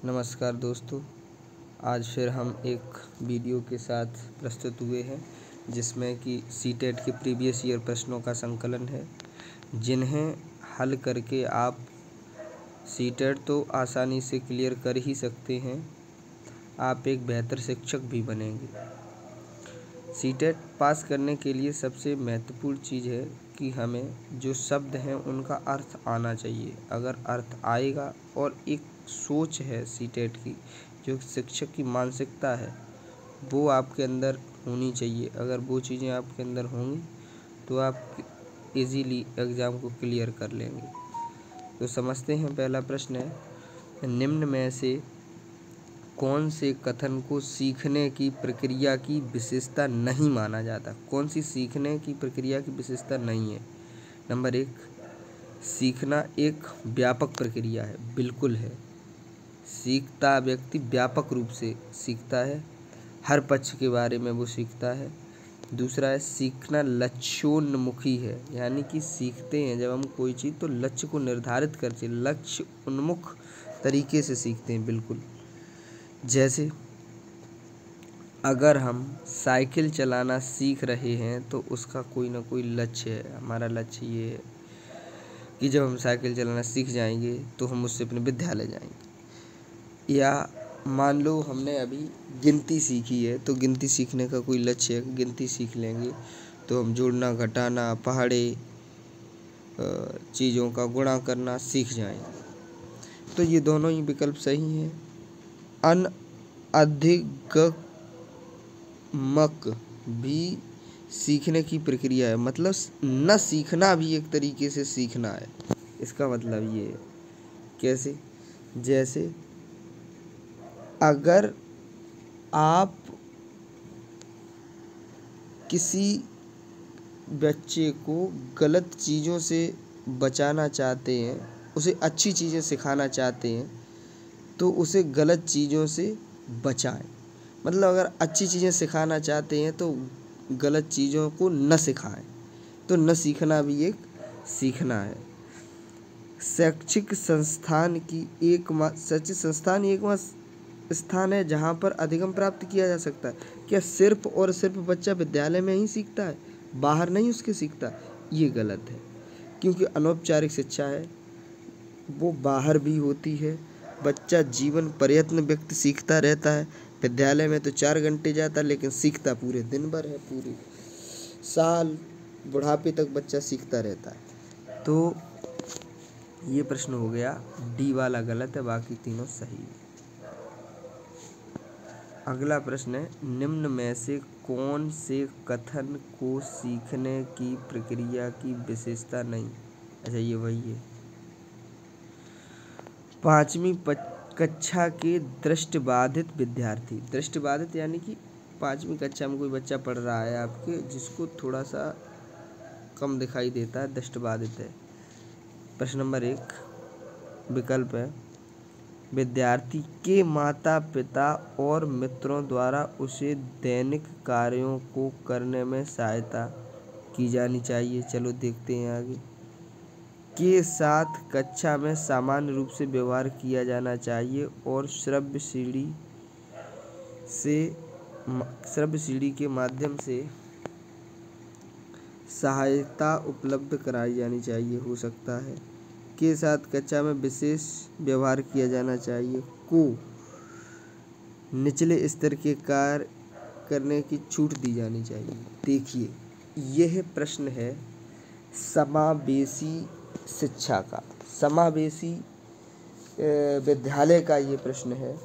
नमस्कार दोस्तों, आज फिर हम एक वीडियो के साथ प्रस्तुत हुए हैं जिसमें कि सीटेट के प्रीवियस ईयर प्रश्नों का संकलन है, जिन्हें हल करके आप सीटेट तो आसानी से क्लियर कर ही सकते हैं, आप एक बेहतर शिक्षक भी बनेंगे। सीटेट पास करने के लिए सबसे महत्वपूर्ण चीज़ है कि हमें जो शब्द हैं उनका अर्थ आना चाहिए। अगर अर्थ आएगा और एक सोच है सीटेट की, जो शिक्षक की मानसिकता है, वो आपके अंदर होनी चाहिए। अगर वो चीज़ें आपके अंदर होंगी तो आप इजीली एग्ज़ाम को क्लियर कर लेंगे। तो समझते हैं, पहला प्रश्न है, निम्न में से कौन से कथन को सीखने की प्रक्रिया की विशेषता नहीं माना जाता? कौन सी सीखने की प्रक्रिया की विशेषता नहीं है? नंबर 1, सीखना एक व्यापक प्रक्रिया है। बिल्कुल है। सीखता व्यक्ति व्यापक रूप से सीखता है, हर पक्ष के बारे में वो सीखता है। दूसरा है, सीखना लक्ष्योन्मुखी है, यानी कि सीखते हैं जब हम कोई चीज़ तो लक्ष्य को निर्धारित करके लक्ष्य उन्मुख तरीके से सीखते हैं। बिल्कुल, जैसे अगर हम साइकिल चलाना सीख रहे हैं तो उसका कोई ना कोई लक्ष्य है। हमारा लक्ष्य ये है कि जब हम साइकिल चलाना सीख जाएंगे तो हम उससे अपने विद्यालय जाएंगे। या मान लो हमने अभी गिनती सीखी है तो गिनती सीखने का कोई लक्ष्य है, गिनती सीख लेंगे तो हम जोड़ना, घटाना, पहाड़े चीज़ों का गुणा करना सीख जाएंगे। तो ये दोनों ही विकल्प सही हैं। अनधिगमक भी सीखने की प्रक्रिया है, मतलब न सीखना भी एक तरीके से सीखना है। इसका मतलब ये है, कैसे? जैसे अगर आप किसी बच्चे को गलत चीज़ों से बचाना चाहते हैं, उसे अच्छी चीज़ें सिखाना चाहते हैं, तो उसे गलत चीज़ों से बचाएं। मतलब अगर अच्छी चीज़ें सिखाना चाहते हैं तो गलत चीज़ों को न सिखाएं। तो न सीखना भी एक सीखना है। शैक्षिक संस्थान एकमात्र स्थान है जहाँ पर अधिगम प्राप्त किया जा सकता है। क्या सिर्फ और सिर्फ बच्चा विद्यालय में ही सीखता है, बाहर नहीं उसके सीखता? ये गलत है, क्योंकि अनौपचारिक शिक्षा है, वो बाहर भी होती है। बच्चा जीवन प्रयत्न व्यक्ति सीखता रहता है। विद्यालय में तो 4 घंटे जाता, लेकिन सीखता पूरे दिन भर है, पूरे साल, बुढ़ापे तक बच्चा सीखता रहता है। तो ये प्रश्न हो गया, डी वाला गलत है, बाकी तीनों सही है। अगला प्रश्न है, निम्न में से कौन से कथन को सीखने की प्रक्रिया की विशेषता नहीं? अच्छा, ये वही है। 5वीं कक्षा के दृष्टिबाधित विद्यार्थी। दृष्टिबाधित यानी कि 5वीं कक्षा में कोई बच्चा पढ़ रहा है आपके, जिसको थोड़ा सा कम दिखाई देता है, दृष्टिबाधित है। प्रश्न नंबर 1 विकल्प है, विद्यार्थी के माता पिता और मित्रों द्वारा उसे दैनिक कार्यों को करने में सहायता की जानी चाहिए। चलो देखते हैं आगे। के साथ कक्षा में सामान्य रूप से व्यवहार किया जाना चाहिए और श्रव्य सीढ़ी के माध्यम से सहायता उपलब्ध कराई जानी चाहिए। हो सकता है के साथ कक्षा में विशेष व्यवहार किया जाना चाहिए, को निचले स्तर के कार्य करने की छूट दी जानी चाहिए। देखिए, यह प्रश्न है समावेशी शिक्षा का, समावेशी विद्यालय का ये प्रश्न है।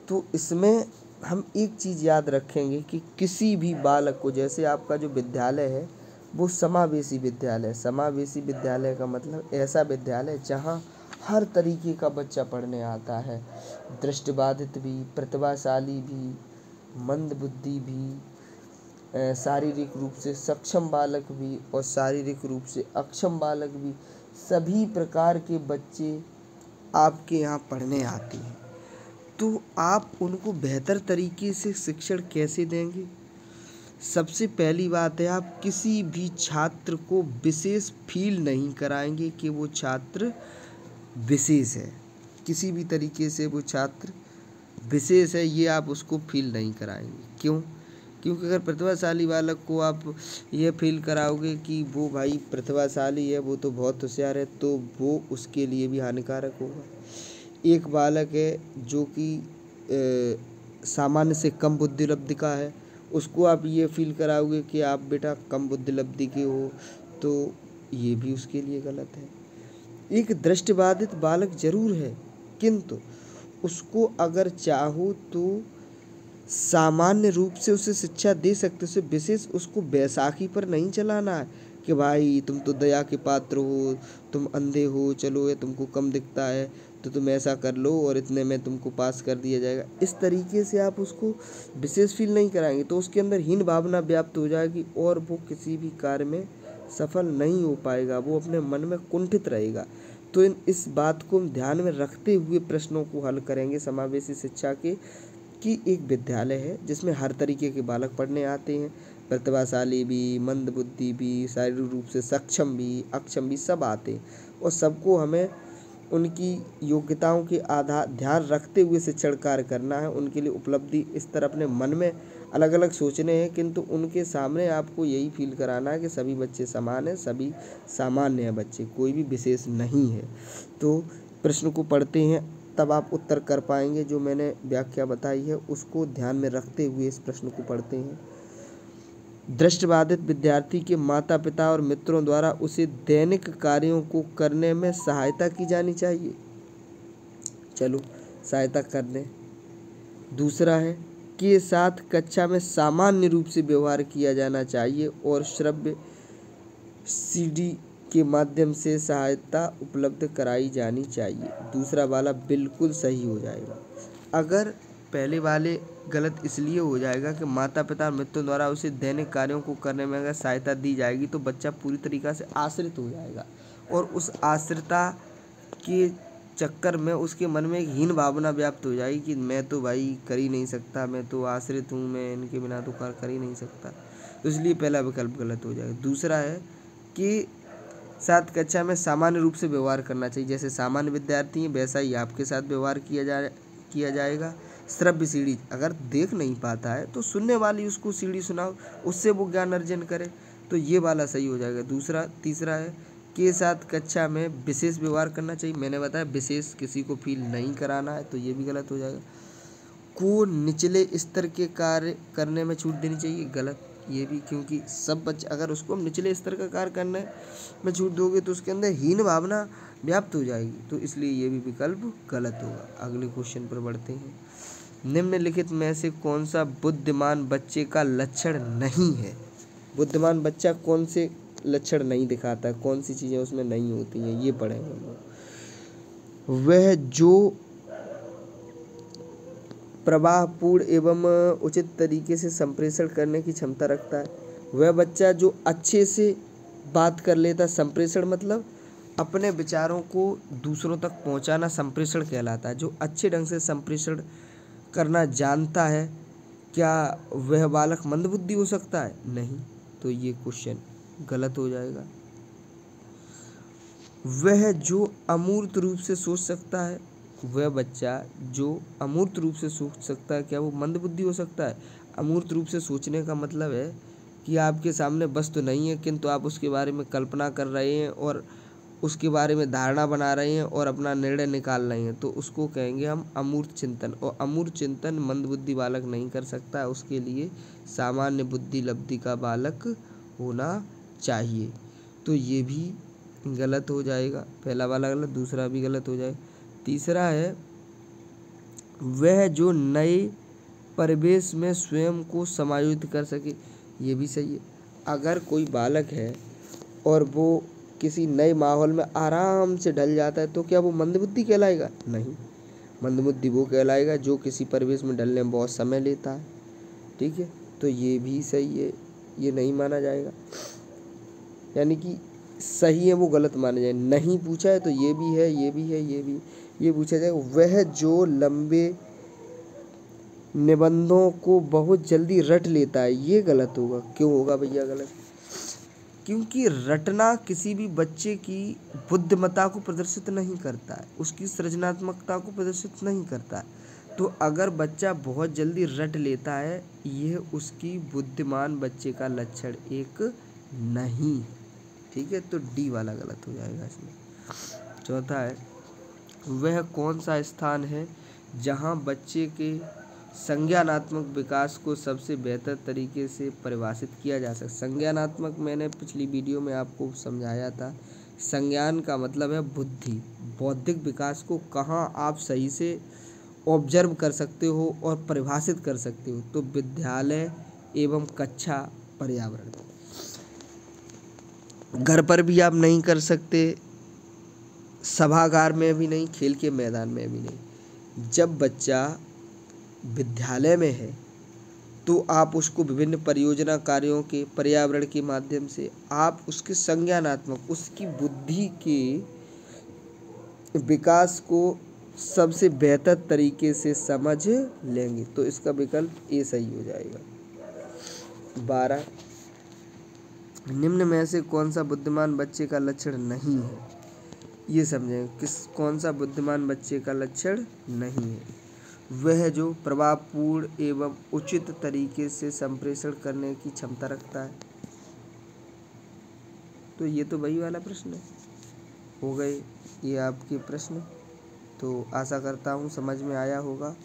तो इसमें हम एक चीज़ याद रखेंगे कि किसी भी बालक को, जैसे आपका जो विद्यालय है वो समावेशी विद्यालय। समावेशी विद्यालय का मतलब ऐसा विद्यालय जहाँ हर तरीके का बच्चा पढ़ने आता है, दृष्टिबाधित भी, प्रतिभाशाली भी, मंदबुद्धि भी, शारीरिक रूप से सक्षम बालक भी और शारीरिक रूप से अक्षम बालक भी। सभी प्रकार के बच्चे आपके यहाँ पढ़ने आते हैं। तो आप उनको बेहतर तरीके से शिक्षण कैसे देंगे? सबसे पहली बात है, आप किसी भी छात्र को विशेष फील नहीं कराएंगे कि वो छात्र विशेष है। किसी भी तरीके से वो छात्र विशेष है ये आप उसको फील नहीं कराएंगे। क्यों? क्योंकि अगर प्रतिभाशाली बालक को आप ये फील कराओगे कि वो भाई प्रतिभाशाली है, वो तो बहुत होशियार है, तो वो उसके लिए भी हानिकारक होगा। एक बालक है जो कि सामान्य से कम बुद्धिलब्धि का है, उसको आप ये फील कराओगे कि आप बेटा कम बुद्धिलब्धि के हो, तो ये भी उसके लिए गलत है। एक दृष्टिबाधित बालक जरूर है, किंतु उसको अगर चाहो तो सामान्य रूप से उसे शिक्षा दे सकते, उसे विशेष उसको बैसाखी पर नहीं चलाना है कि भाई तुम तो दया के पात्र हो, तुम अंधे हो, चलो ये तुमको कम दिखता है तो तुम ऐसा कर लो और इतने में तुमको पास कर दिया जाएगा। इस तरीके से आप उसको विशेष फील नहीं कराएंगे तो उसके अंदर हीन भावना व्याप्त हो जाएगी और वो किसी भी कार्य में सफल नहीं हो पाएगा, वो अपने मन में कुंठित रहेगा। तो इस बात को ध्यान में रखते हुए प्रश्नों को हल करेंगे समावेशी शिक्षा के कि एक विद्यालय है जिसमें हर तरीके के बालक पढ़ने आते हैं, प्रतिभाशाली भी, मंदबुद्धि भी, शारीरिक रूप से सक्षम भी, अक्षम भी, सब आते हैं और सबको हमें उनकी योग्यताओं के आधार ध्यान रखते हुए शिक्षण कार्य करना है। उनके लिए उपलब्धि इस तरह अपने मन में अलग अलग सोचने हैं, किंतु उनके सामने आपको यही फील कराना है कि सभी बच्चे समान हैं, सभी सामान्य हैं, बच्चे कोई भी विशेष नहीं है। तो प्रश्न को पढ़ते हैं तब आप उत्तर कर पाएंगे। जो मैंने व्याख्या बताई है उसको ध्यान में रखते हुए इस प्रश्न को पढ़ते हैं। दृष्टिबाधित विद्यार्थी के माता पिता और मित्रों द्वारा उसे दैनिक कार्यों को करने में सहायता की जानी चाहिए। चलो सहायता करने। दूसरा है के साथ कक्षा में सामान्य रूप से व्यवहार किया जाना चाहिए और श्रव्य सीडी के माध्यम से सहायता उपलब्ध कराई जानी चाहिए। दूसरा वाला बिल्कुल सही हो जाएगा। अगर पहले वाले गलत इसलिए हो जाएगा कि माता पिता और मित्रों द्वारा उसे दैनिक कार्यों को करने में अगर सहायता दी जाएगी तो बच्चा पूरी तरीक़ा से आश्रित हो जाएगा और उस आश्रितता के चक्कर में उसके मन में एक हीन भावना व्याप्त हो जाएगी कि मैं तो भाई कर ही नहीं सकता, मैं तो आश्रित हूँ, मैं इनके बिना तो कर ही नहीं सकता। तो इसलिए पहला विकल्प गलत हो जाएगा। दूसरा है कि साथ कक्षा में सामान्य रूप से व्यवहार करना चाहिए, जैसे सामान्य विद्यार्थी हैं वैसा ही आपके साथ व्यवहार किया जाएगा। श्रव्य सीढ़ी अगर देख नहीं पाता है तो सुनने वाली उसको सीढ़ी सुनाओ, उससे वो ज्ञान अर्जन करे, तो ये वाला सही हो जाएगा। तीसरा है के साथ कक्षा में विशेष व्यवहार करना चाहिए। मैंने बताया विशेष किसी को फील नहीं कराना है, तो ये भी गलत हो जाएगा। को निचले स्तर के कार्य करने में छूट देनी चाहिए, गलत ये भी, क्योंकि सब बच्चे अगर उसको हम निचले स्तर का कार्य करने में छूट दोगे तो उसके अंदर हीन भावना व्याप्त हो जाएगी, तो इसलिए ये भी विकल्प गलत होगा। अगले क्वेश्चन पर बढ़ते हैं। निम्नलिखित में से कौन सा बुद्धिमान बच्चे का लक्षण नहीं है? बुद्धिमान बच्चा कौन से लक्षण नहीं दिखाता है, कौन सी चीज़ें उसमें नहीं होती हैं, ये पढ़ेंगे हम लोग। वह जो प्रवाहपूर्ण एवं उचित तरीके से संप्रेषण करने की क्षमता रखता है, वह बच्चा जो अच्छे से बात कर लेता। संप्रेषण मतलब अपने विचारों को दूसरों तक पहुंचाना संप्रेषण कहलाता है। जो अच्छे ढंग से संप्रेषण करना जानता है, क्या वह बालक मंदबुद्धि हो सकता है? नहीं, तो ये क्वेश्चन गलत हो जाएगा। वह जो अमूर्त रूप से सोच सकता है, वह बच्चा जो अमूर्त रूप से सोच सकता है, क्या वो मंदबुद्धि हो सकता है? अमूर्त रूप से सोचने का मतलब है कि आपके सामने वस्तु नहीं है किंतु आप उसके बारे में कल्पना कर रहे हैं और उसके बारे में धारणा बना रहे हैं और अपना निर्णय निकाल रहे हैं, तो उसको कहेंगे हम अमूर्त चिंतन। और अमूर्त चिंतन मंदबुद्धि बालक नहीं कर सकता है, उसके लिए सामान्य बुद्धि लब्धि का बालक होना चाहिए, तो ये भी गलत हो जाएगा। पहला वाला गलत, दूसरा भी गलत हो जाए। तीसरा है वह जो नए परिवेश में स्वयं को समायोजित कर सके, ये भी सही है। अगर कोई बालक है और वो किसी नए माहौल में आराम से ढल जाता है तो क्या वो मंदबुद्धि कहलाएगा? नहीं, मंदबुद्धि वो कहलाएगा जो किसी परिवेश में ढलने में बहुत समय लेता है। ठीक है, तो ये भी सही है, ये नहीं माना जाएगा, यानी कि सही है वो गलत माना जाए। नहीं पूछा है तो ये भी है, ये भी है, ये पूछा जाएगा। वह जो लंबे निबंधों को बहुत जल्दी रट लेता है, ये गलत होगा। क्यों होगा भैया गलत? क्योंकि रटना किसी भी बच्चे की बुद्धिमत्ता को प्रदर्शित नहीं करता है, उसकी सृजनात्मकता को प्रदर्शित नहीं करता है। तो अगर बच्चा बहुत जल्दी रट लेता है, यह उसकी बुद्धिमान बच्चे का लक्षण एक नहीं। ठीक है, तो डी वाला गलत हो जाएगा इसमें। चौथा है, वह कौन सा स्थान है जहाँ बच्चे के संज्ञानात्मक विकास को सबसे बेहतर तरीके से परिभाषित किया जा सकता। संज्ञानात्मक मैंने पिछली वीडियो में आपको समझाया था। संज्ञान का मतलब है बुद्धि, बौद्धिक विकास को कहाँ आप सही से ऑब्जर्व कर सकते हो और परिभाषित कर सकते हो, तो विद्यालय एवं कक्षा पर्यावरण। घर पर भी आप नहीं कर सकते, सभागार में भी नहीं, खेल के मैदान में भी नहीं। जब बच्चा विद्यालय में है तो आप उसको विभिन्न परियोजना कार्यों के पर्यावरण के माध्यम से आप उसके संज्ञानात्मक, उसकी बुद्धि के विकास को सबसे बेहतर तरीके से समझ लेंगे। तो इसका विकल्प ए सही हो जाएगा। 12, निम्न में से कौन सा बुद्धिमान बच्चे का लक्षण नहीं है, ये समझें। कौन सा बुद्धिमान बच्चे का लक्षण नहीं है? वह जो प्रभावपूर्ण एवं उचित तरीके से संप्रेषण करने की क्षमता रखता है। तो ये तो वही वाला प्रश्न है। हो गए ये आपके प्रश्न। तो आशा करता हूँ समझ में आया होगा।